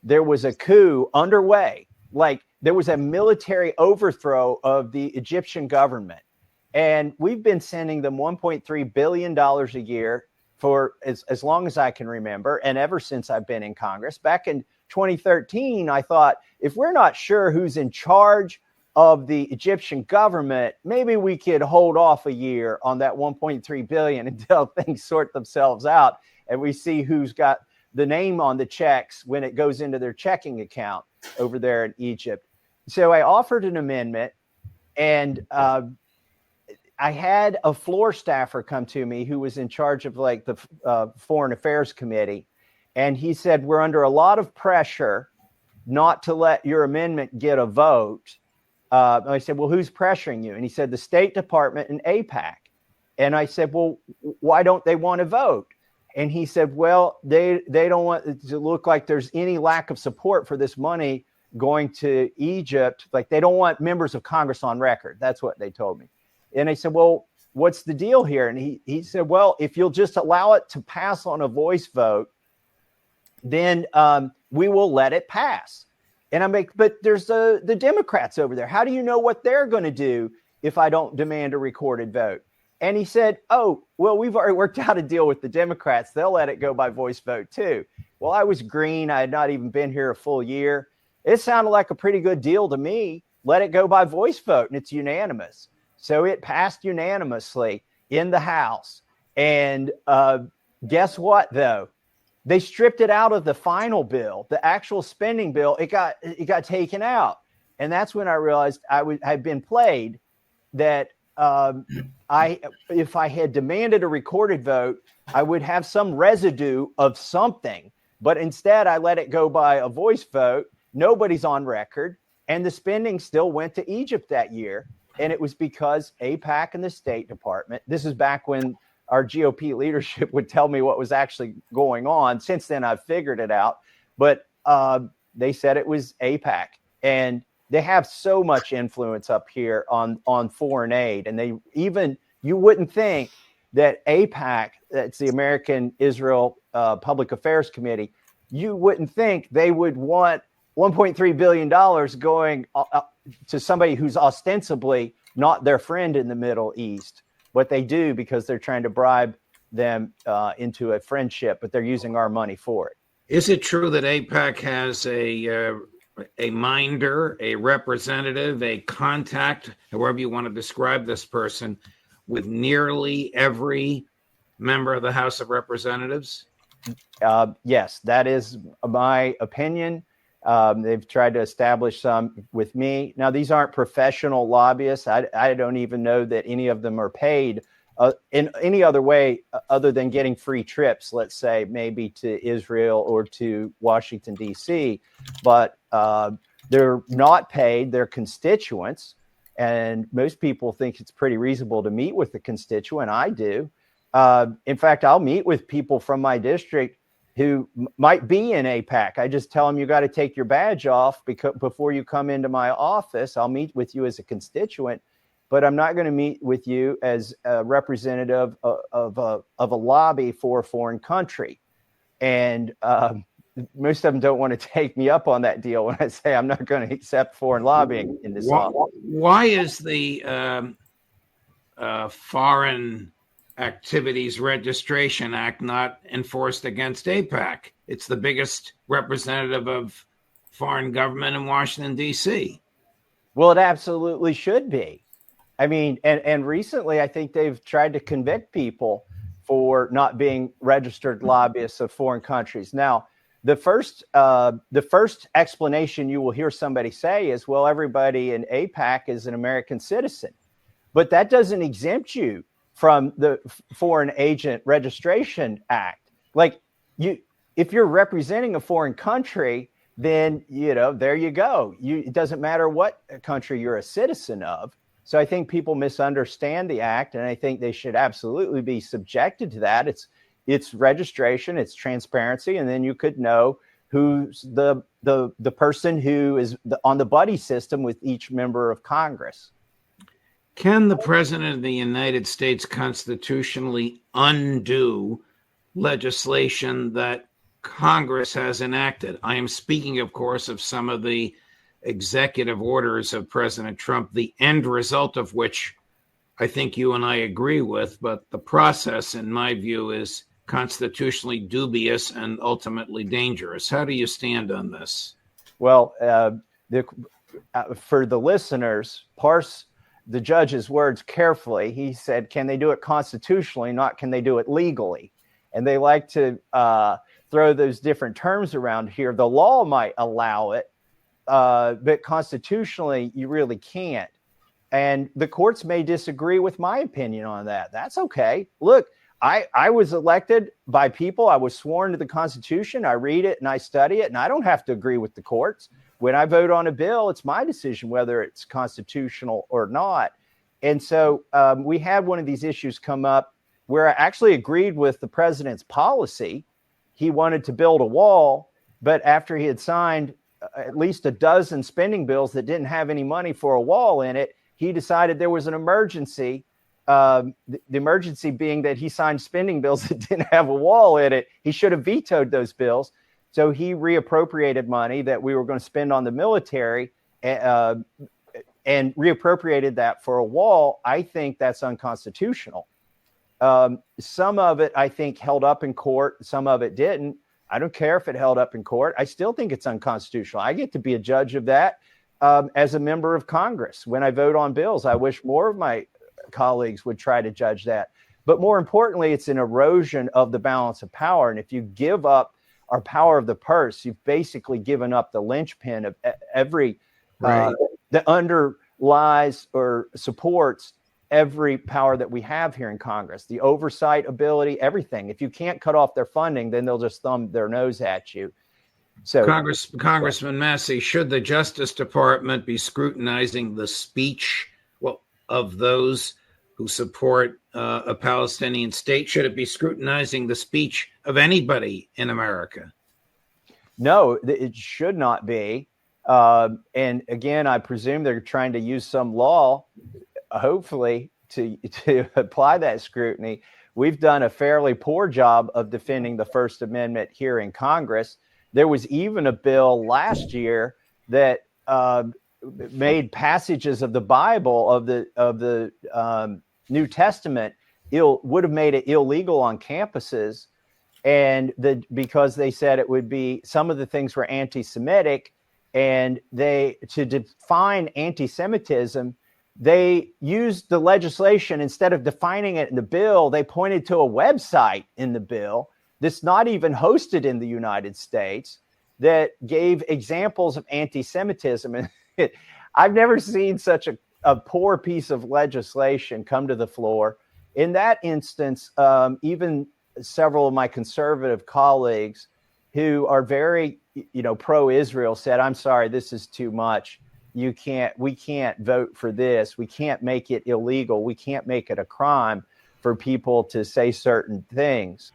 there was a coup underway. Like there was a military overthrow of the Egyptian government. And we've been sending them $1.3 billion a year for as long as I can remember. And ever since I've been in Congress. Back in 2013, I thought, if we're not sure who's in charge of the Egyptian government, maybe we could hold off a year on that 1.3 billion until things sort themselves out and we see who's got the name on the checks when it goes into their checking account over there in Egypt. So I offered an amendment, and I had a floor staffer come to me who was in charge of like the Foreign Affairs Committee. And he said, we're under a lot of pressure not to let your amendment get a vote. I said, well, who's pressuring you? And he said, the State Department and AIPAC. And I said, well, why don't they want to vote? And he said, well, they don't want it to look like there's any lack of support for this money going to Egypt. Like they don't want members of Congress on record. That's what they told me. And I said, well, what's the deal here? And he said, well, if you'll just allow it to pass on a voice vote, then we will let it pass. And I'm like, but there's the Democrats over there. How do you know what they're going to do if I don't demand a recorded vote? And he said, oh, well, we've already worked out a deal with the Democrats. They'll let it go by voice vote, too. Well, I was green. I had not even been here a full year. It sounded like a pretty good deal to me. Let it go by voice vote, and it's unanimous. So it passed unanimously in the House. And guess what, though? They stripped it out of the final bill, the actual spending bill. It got taken out. And that's when I realized I had been played, that if I had demanded a recorded vote, I would have some residue of something. But instead, I let it go by a voice vote. Nobody's on record. And the spending still went to Egypt that year. And it was because AIPAC and the State Department, this is back when our GOP leadership would tell me what was actually going on. Since then, I've figured it out. But they said it was AIPAC. And they have so much influence up here on foreign aid. And you wouldn't think that AIPAC, that's the American Israel Public Affairs Committee, you wouldn't think they would want $1.3 billion going to somebody who's ostensibly not their friend in the Middle East. But they do because they're trying to bribe them into a friendship, but they're using our money for it. Is it true that AIPAC has a minder, a representative, a contact, however you want to describe this person, with nearly every member of the House of Representatives? Yes, that is my opinion. They've tried to establish some with me. Now, these aren't professional lobbyists. I don't even know that any of them are paid in any other way other than getting free trips, let's say, maybe to Israel or to Washington, D.C. But they're not paid. They're constituents. And most people think it's pretty reasonable to meet with the constituent. I do. In fact, I'll meet with people from my district who might be in AIPAC. I just tell them you got to take your badge off before you come into my office. I'll meet with you as a constituent, but I'm not going to meet with you as a representative of a lobby for a foreign country. And most of them don't want to take me up on that deal when I say I'm not going to accept foreign lobbying in this office. Why is the Foreign Activities Registration Act not enforced against AIPAC? It's the biggest representative of foreign government in Washington, D.C. Well, it absolutely should be. I mean, and recently I think they've tried to convict people for not being registered lobbyists of foreign countries. Now, the first explanation you will hear somebody say is, well, everybody in AIPAC is an American citizen. But that doesn't exempt you from the Foreign Agent Registration Act. Like if you're representing a foreign country, then, there you go. It doesn't matter what country you're a citizen of. So I think people misunderstand the act, and I think they should absolutely be subjected to that. It's registration, it's transparency, and then you could know who's the person who is on the buddy system with each member of Congress. Can the President of the United States constitutionally undo legislation that Congress has enacted. I am speaking, of course, of some of the executive orders of President Trump, the end result of which I think you and I agree with, but the process, in my view, is constitutionally dubious and ultimately dangerous. How do you stand on this? Well, for the listeners, parse the judge's words carefully. He said, can they do it constitutionally, not can they do it legally? And they like to throw those different terms around here. The law might allow it, but constitutionally, you really can't. And the courts may disagree with my opinion on that. That's okay. Look, I was elected by people. I was sworn to the Constitution. I read it and I study it, and I don't have to agree with the courts. When I vote on a bill, it's my decision whether it's constitutional or not. And so we had one of these issues come up where I actually agreed with the president's policy. He wanted to build a wall, but after he had signed at least a dozen spending bills that didn't have any money for a wall in it, he decided there was an emergency. The emergency being that he signed spending bills that didn't have a wall in it. He should have vetoed those bills. So he reappropriated money that we were going to spend on the military and reappropriated that for a wall. I think that's unconstitutional. Some of it, I think, held up in court. Some of it didn't. I don't care if it held up in court. I still think it's unconstitutional. I get to be a judge of that as a member of Congress. When I vote on bills, I wish more of my colleagues would try to judge that. But more importantly, it's an erosion of the balance of power. And if you give up our power of the purse, you've basically given up the linchpin of every that underlies or supports every power that we have here in Congress, the oversight ability, everything. If you can't cut off their funding, then they'll just thumb their nose at you. So, Congressman Massie, should the Justice Department be scrutinizing the speech of those who support a Palestinian state? Should it be scrutinizing the speech of anybody in America? No, it should not be. And again, I presume they're trying to use some law, hopefully, to apply that scrutiny. We've done a fairly poor job of defending the First Amendment here in Congress. There was even a bill last year that made passages of the Bible of the New Testament would have made it illegal on campuses, and because they said it would be, some of the things were anti-Semitic, and to define anti-Semitism, they used the legislation. Instead of defining it in the bill, they pointed to a website in the bill that's not even hosted in the United States that gave examples of anti-Semitism. And I've never seen such a poor piece of legislation come to the floor. In that instance, even several of my conservative colleagues who are very, pro-Israel said, I'm sorry, this is too much. We can't vote for this. We can't make it illegal. We can't make it a crime for people to say certain things.